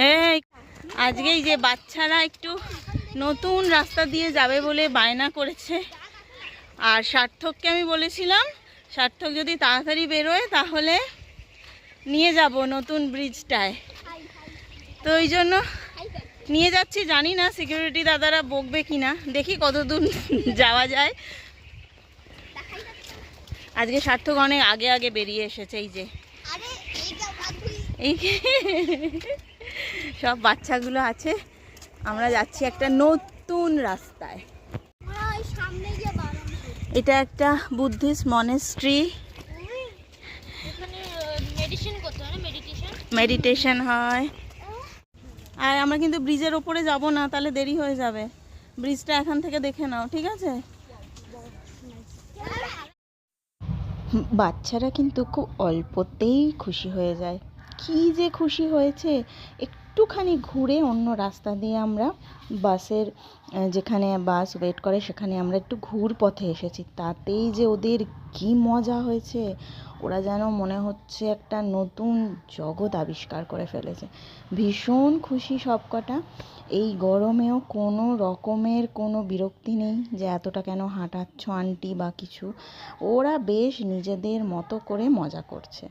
এই আজকেই যে বাচ্চারা একটু নতুন রাস্তা দিয়ে যাবে বলে বায়না করেছে, আর সার্থককে আমি বলেছিলাম সার্থক যদি তাড়াতাড়ি বেরোয় তাহলে নিয়ে যাব নতুন ব্রিজটায়। তো ওই জন্য নিয়ে যাচ্ছি। জানি না সিকিউরিটি দাদারা বকবে কিনা, দেখি কতদূর যাওয়া যায়। আজকে সার্থক অনেক আগে আগে বেরিয়ে এসেছে। এই যে এই সব বাচ্চাগুলো আছে, আমরা যাচ্ছি একটা নতুন রাস্তায়। এটা একটা বুদ্ধিস্ট মনেস্ট্রি, মেডিটেশন হয়। আর আমরা কিন্তু ব্রিজের ওপরে যাব না, তাহলে দেরি হয়ে যাবে। ব্রিজটা এখান থেকে দেখে নাও, ঠিক আছে? বাচ্চারা কিন্তু খুব অল্পতেই খুশি হয়ে যায়। কি যে খুশি হয়েছে! একটুখানি ঘুরে অন্য রাস্তা দিয়ে আমরা বাসের, যেখানে বাস ওয়েট করে সেখানে আমরা একটু ঘুর পথে এসেছি, তাতেই যে ওদের কি মজা হয়েছে! ওরা যেন মনে হচ্ছে একটা নতুন জগৎ আবিষ্কার করে ফেলেছে। ভীষণ খুশি সবকটা। এই গরমেও কোনো রকমের কোনো বিরক্তি নেই যে এতটা কেন হাঁটাচ্ছ আন্টি বা কিছু। ওরা বেশ নিজেদের মতো করে মজা করছে।